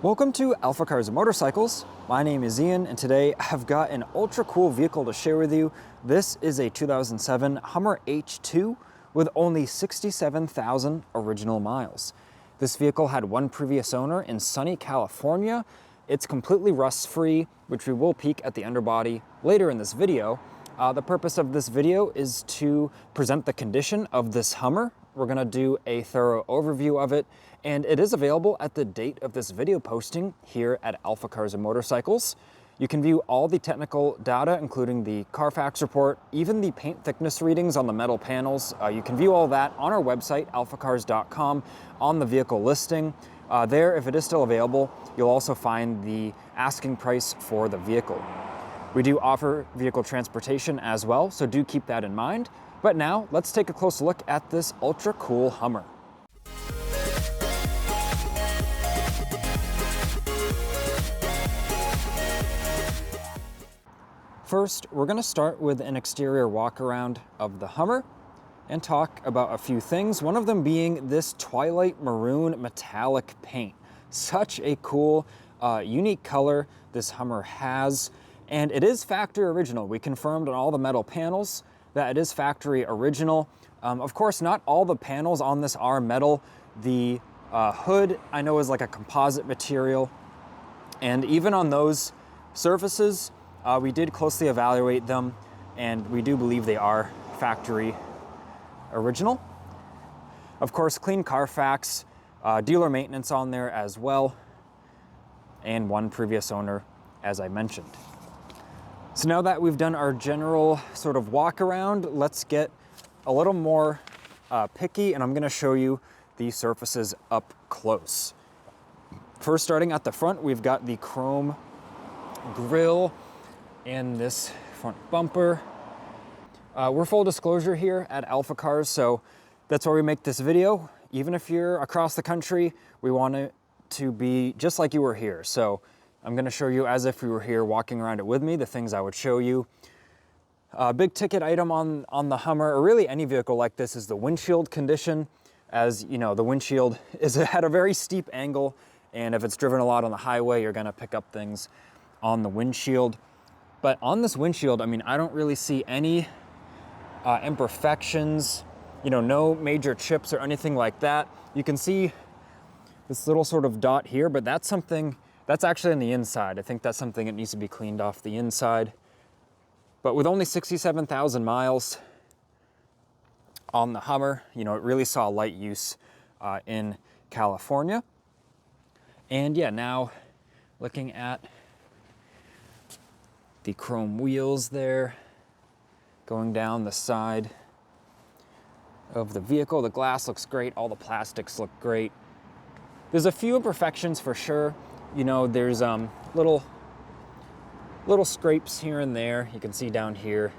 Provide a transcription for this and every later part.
Welcome to AlphaCars Motorcycles. My name is Ian, and today I've got an ultra cool vehicle to share with you. This is a 2007 Hummer H2 with only 67,000 original miles. This vehicle had one previous owner in sunny California. It's completely rust-free, which we will peek at the underbody later in this video. The purpose of this video is to present the condition of this Hummer. We're gonna do a thorough overview of it, and it is available at the date of this video posting here at AlphaCars Motorcycles. You can view all the technical data, including the Carfax report, even the paint thickness readings on the metal panels. You can view all that on our website, alphacars.com, on the vehicle listing. There, if it is still available, you'll also find the asking price for the vehicle. We do offer vehicle transportation as well, so do keep that in mind. But now, let's take a close look at this ultra cool Hummer. First, we're gonna start with an exterior walk around of the Hummer and talk about a few things, one of them being this twilight maroon metallic paint. Such a cool, unique color this Hummer has, and it is factory original. We confirmed on all the metal panels that it is factory original. Of course, not all the panels on this are metal. The hood, I know, is like a composite material. And even on those surfaces, we did closely evaluate them, and we do believe they are factory original. Of course, clean Carfax, dealer maintenance on there as well, and one previous owner, as I mentioned. So now that we've done our general sort of walk around, let's get a little more picky, and I'm gonna show you the surfaces up close. First, starting at the front, we've got the chrome grille and this front bumper. We're full disclosure here at AlphaCars, so that's why we make this video. Even if you're across the country, we want it to be just like you were here. So I'm gonna show you as if you were here walking around it with me, the things I would show you. A big ticket item on the Hummer, or really any vehicle like this, is the windshield condition. As you know, the windshield is at a very steep angle, and if it's driven a lot on the highway, you're gonna pick up things on the windshield. But on this windshield, I mean, I don't really see any imperfections, you know, no major chips or anything like that. You can see this little sort of dot here, but that's actually on the inside. I think that's something that needs to be cleaned off the inside. But with only 67,000 miles on the Hummer, you know, it really saw light use in California. And yeah, now looking at the chrome wheels there, going down the side of the vehicle. The glass looks great, all the plastics look great. There's a few imperfections for sure. You know, there's little scrapes here and there. You can see down here,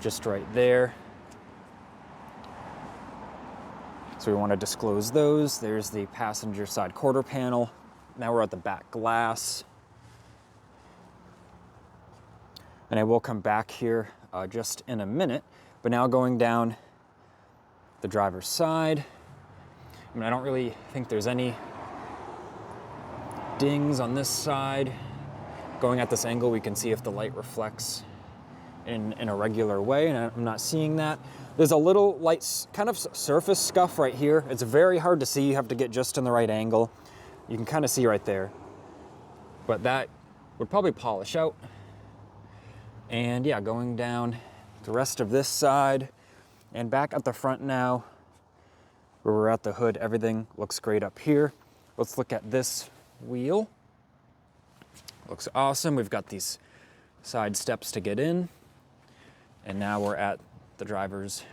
just right there. So we want to disclose those. There's the passenger side quarter panel. Now we're at the back glass. And I will come back here just in a minute. But now going down the driver's side, I mean, I don't really think there's any dings on this side. Going at this angle, we can see if the light reflects in a regular way, and I'm not seeing that. There's a little light kind of surface scuff right here. It's very hard to see. You have to get just in the right angle. You can kind of see right there. But that would probably polish out. And yeah, going down the rest of this side and back at the front now, where we're at the hood, everything looks great up here. Let's look at this wheel. Looks awesome. We've got these side steps to get in. And now we're at the driver's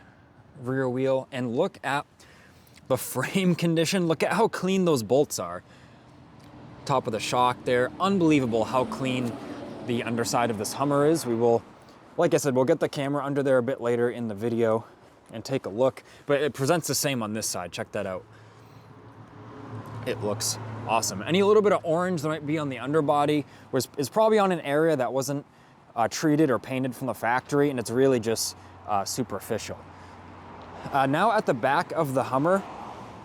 rear wheel. And look at the frame condition. Look at how clean those bolts are. Top of the shock there. Unbelievable how clean the underside of this Hummer is. We will, like I said, we'll get the camera under there a bit later in the video and take a look, but it presents the same on this side. Check that out. It looks awesome. Any little bit of orange that might be on the underbody is probably on an area that wasn't treated or painted from the factory, and it's really just superficial. Now at the back of the Hummer,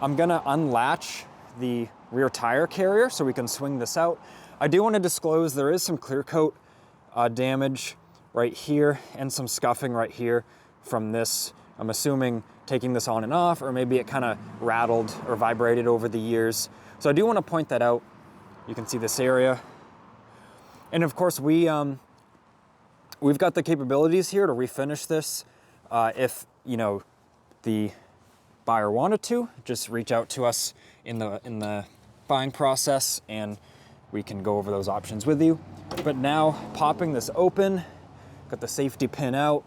I'm gonna unlatch the rear tire carrier so we can swing this out. I do want to disclose there is some clear coat damage right here and some scuffing right here from this. I'm assuming taking this on and off, or maybe it kind of rattled or vibrated over the years. So I do want to point that out. You can see this area. And of course we've got the capabilities here to refinish this if, you know, the buyer wanted to. Just reach out to us in the buying process and we can go over those options with you. But now popping this open, got the safety pin out,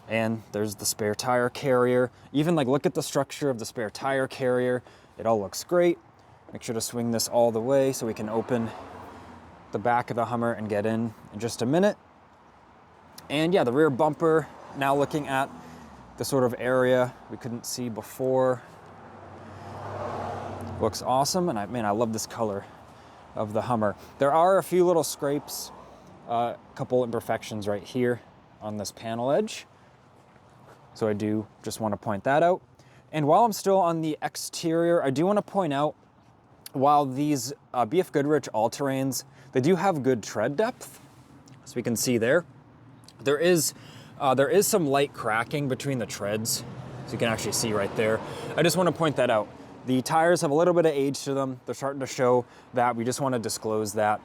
and there's the spare tire carrier. Even like look at the structure of the spare tire carrier. It all looks great. Make sure to swing this all the way so we can open the back of the Hummer and get in just a minute. And yeah, the rear bumper, now looking at the sort of area we couldn't see before. Looks awesome, and I love this color of the Hummer. There are a few little scrapes, a couple imperfections right here on this panel edge. So I do just want to point that out. And while I'm still on the exterior, I do want to point out, while these BF Goodrich all-terrains, they do have good tread depth, as we can see there. There is some light cracking between the treads, so you can actually see right there. I just want to point that out. The tires have a little bit of age to them. They're starting to show that. We just want to disclose that.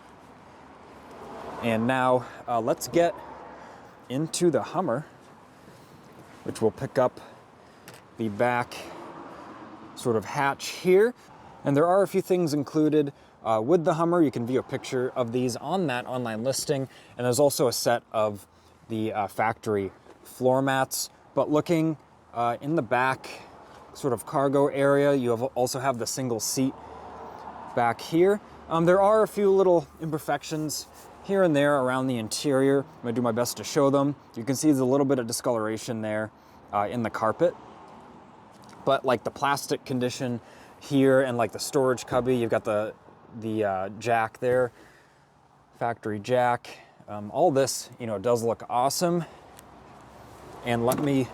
And now let's get into the Hummer, which will pick up the back sort of hatch here. And there are a few things included with the Hummer. You can view a picture of these on that online listing. And there's also a set of the factory floor mats. But looking in the back sort of cargo area, you also have the single seat back here. There are a few little imperfections here and there around the interior. I'm gonna do my best to show them. You can see there's a little bit of discoloration there in the carpet. But like the plastic condition here and like the storage cubby, you've got the jack there, factory jack. All this, you know, does look awesome. And let me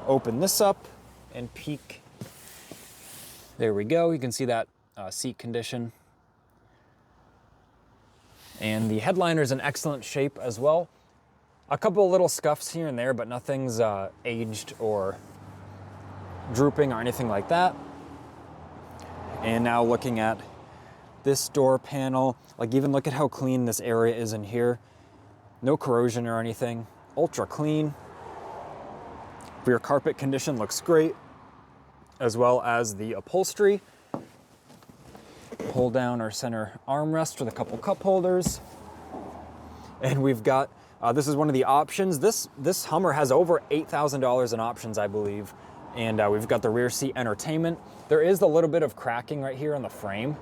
open this up and peek. There we go. You can see that seat condition. And the headliner's in excellent shape as well. A couple of little scuffs here and there, but nothing's aged or drooping or anything like that. And now looking at this door panel, like even look at how clean this area is in here. No corrosion or anything, ultra clean. Rear carpet condition looks great, as well as the upholstery. Pull down our center armrest with a couple cup holders. And we've got, this is one of the options. This Hummer has over $8,000 in options, I believe. And we've got the rear seat entertainment. There is a little bit of cracking right here on the frame.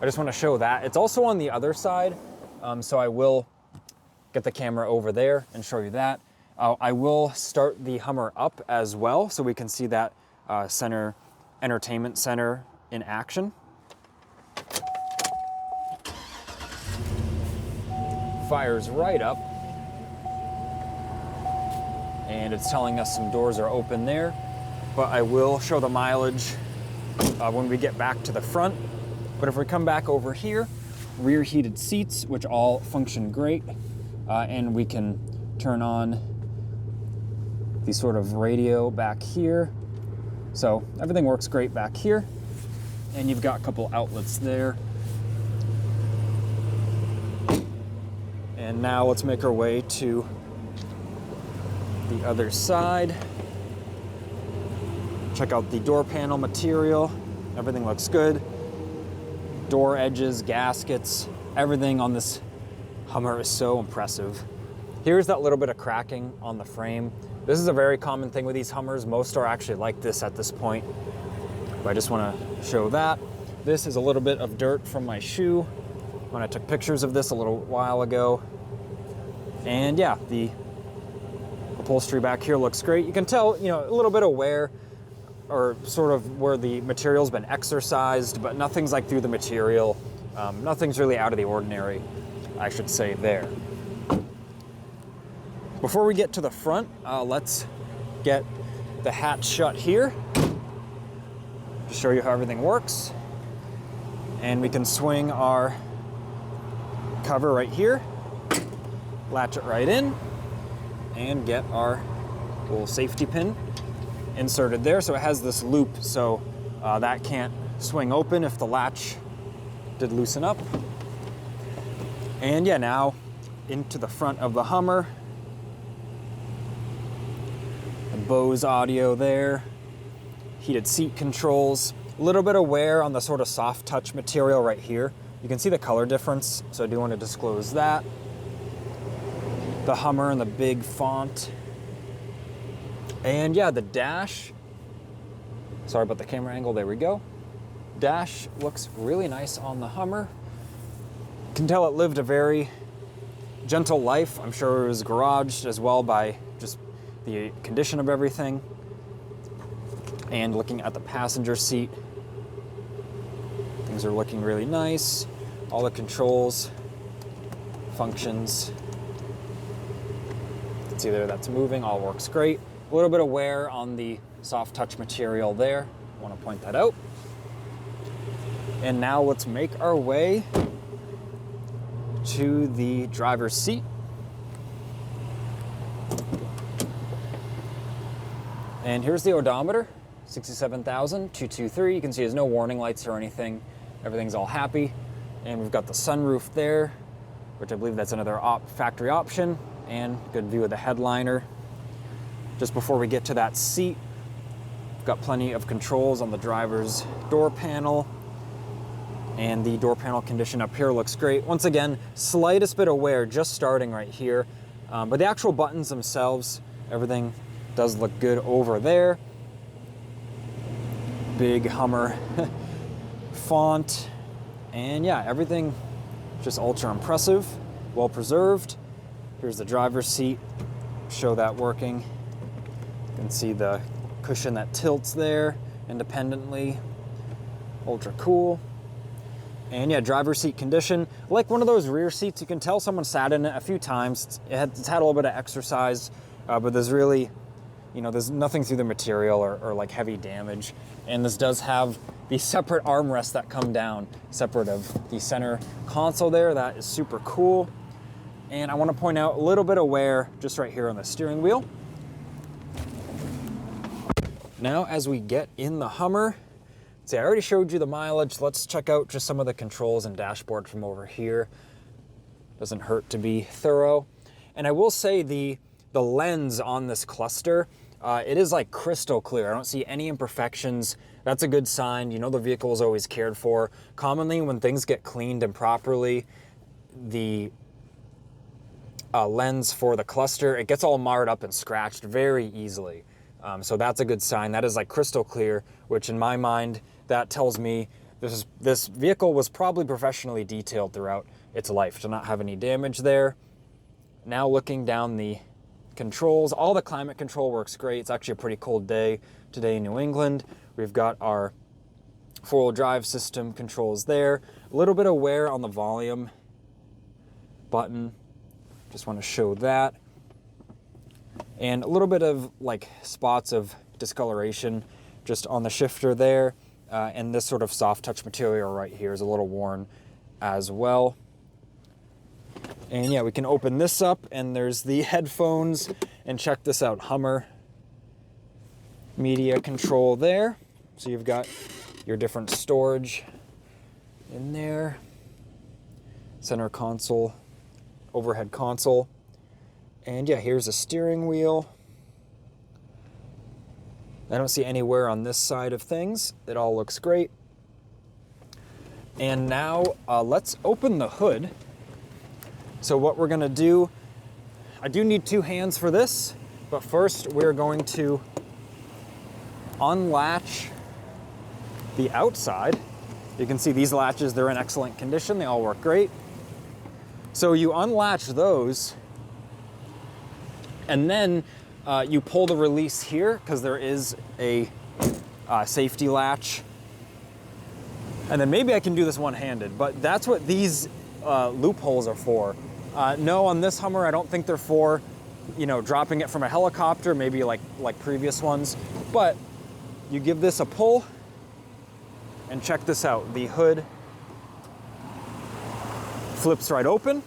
I just want to show that. It's also on the other side, so I will get the camera over there and show you that. I will start the Hummer up as well so we can see that center entertainment center in action. Fires right up. And it's telling us some doors are open there, but I will show the mileage when we get back to the front. But if we come back over here, rear heated seats, which all function great, and we can turn on the sort of radio back here. So everything works great back here. And you've got a couple outlets there. And now let's make our way to the other side. Check out the door panel material. Everything looks good. Door edges, gaskets, everything on this Hummer is so impressive. Here's that little bit of cracking on the frame. This is a very common thing with these Hummers. Most are actually like this at this point. But I just want to show that. This is a little bit of dirt from my shoe when I took pictures of this a little while ago. And yeah, the upholstery back here looks great. You can tell, you know, a little bit of wear or sort of where the material's been exercised, but nothing's like through the material. Nothing's really out of the ordinary, I should say there. Before we get to the front, let's get the hatch shut here. to show you how everything works. And we can swing our cover right here, latch it right in, and get our little safety pin inserted there. So it has this loop, so that can't swing open if the latch did loosen up. And yeah, now into the front of the Hummer. The Bose audio there, heated seat controls, a little bit of wear on the sort of soft touch material right here. You can see the color difference, so I do want to disclose that. The Hummer and the big font. And yeah, the dash, sorry about the camera angle, there we go. Dash looks really nice on the Hummer. You can tell it lived a very gentle life. I'm sure it was garaged as well by just the condition of everything. And looking at the passenger seat, things are looking really nice. All the controls, functions, you can see there that's moving, all works great. A little bit of wear on the soft touch material there. I want to point that out. And now let's make our way to the driver's seat. And here's the odometer, 67,223. You can see there's no warning lights or anything. Everything's all happy. And we've got the sunroof there, which I believe that's another factory option, and good view of the headliner. Just before we get to that seat, we've got plenty of controls on the driver's door panel. And the door panel condition up here looks great. Once again, slightest bit of wear just starting right here. But the actual buttons themselves, everything does look good over there. Big Hummer font. And yeah, everything just ultra impressive, well preserved. Here's the driver's seat, show that working. You can see the cushion that tilts there independently, ultra cool. And yeah, driver's seat condition, like one of those rear seats, you can tell someone sat in it a few times. It's had a little bit of exercise, but there's really, there's nothing through the material or like heavy damage. And this does have the separate armrests that come down, separate of the center console there. That is super cool. And I want to point out a little bit of wear just right here on the steering wheel. Now, as we get in the Hummer, see, I already showed you the mileage. Let's check out just some of the controls and dashboard from over here. Doesn't hurt to be thorough. And I will say the lens on this cluster, it is like crystal clear. I don't see any imperfections. That's a good sign. The vehicle is always cared for. Commonly, when things get cleaned improperly, the lens for the cluster, it gets all marred up and scratched very easily. So that's a good sign. That is like crystal clear, which in my mind, that tells me this vehicle was probably professionally detailed throughout its life to not have any damage there. Now looking down the controls, all the climate control works great. It's actually a pretty cold day today in New England. We've got our four-wheel drive system controls there. A little bit of wear on the volume button. Just want to show that. And a little bit of like spots of discoloration just on the shifter there. And this sort of soft touch material right here is a little worn as well. And yeah, we can open this up and there's the headphones, and check this out, Hummer media control there. So you've got your different storage in there. Center console, overhead console. And yeah, here's a steering wheel. I don't see any wear on this side of things. It all looks great. And now let's open the hood. So what we're gonna do, I do need two hands for this, but first we're going to unlatch the outside. You can see these latches, they're in excellent condition. They all work great. So you unlatch those, and then you pull the release here because there is a safety latch. And then maybe I can do this one-handed, but that's what these loopholes are for. No, on this Hummer, I don't think they're for, dropping it from a helicopter, maybe like previous ones. But you give this a pull, And check this out, the hood flips right open.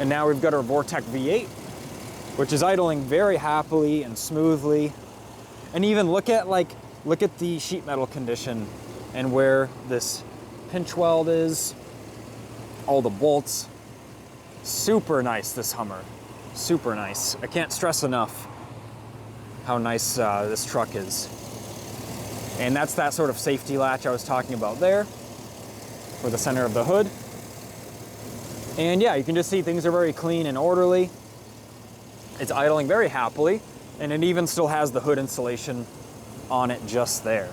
And now we've got our Vortec V8, which is idling very happily and smoothly. And even look at the sheet metal condition and where this pinch weld is, all the bolts. Super nice, this Hummer, super nice. I can't stress enough how nice this truck is. And that's that sort of safety latch I was talking about there for the center of the hood. And yeah, you can just see things are very clean and orderly. It's idling very happily, and it even still has the hood insulation on it just there.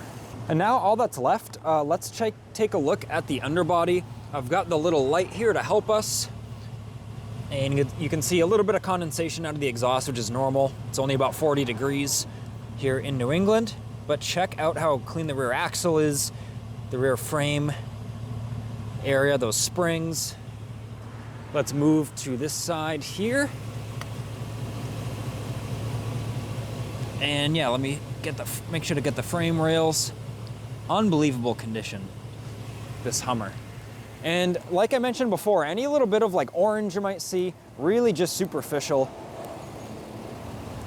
And now all that's left, let's take a look at the underbody. I've got the little light here to help us. And you can see a little bit of condensation out of the exhaust, which is normal. It's only about 40 degrees here in New England. But check out how clean the rear axle is, the rear frame area, those springs. Let's move to this side here. And yeah, let me make sure to get the frame rails. Unbelievable condition, this Hummer. And like I mentioned before, any little bit of like orange you might see, really just superficial.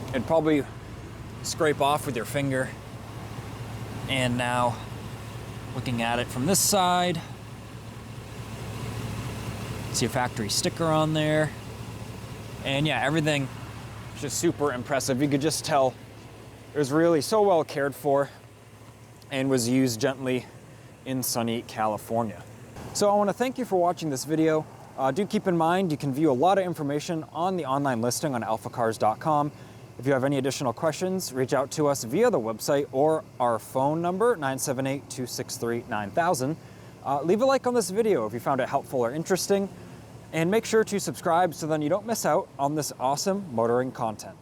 It'd probably scrape off with your finger. And now, looking at it from this side, see a factory sticker on there. And yeah, everything is just super impressive. You could just tell it was really so well cared for and was used gently in sunny California. So I want to thank you for watching this video. Do keep in mind you can view a lot of information on the online listing on alphacars.com. If you have any additional questions, reach out to us via the website or our phone number, 978-263-9000. Leave a like on this video if you found it helpful or interesting, and make sure to subscribe so then you don't miss out on this awesome motoring content.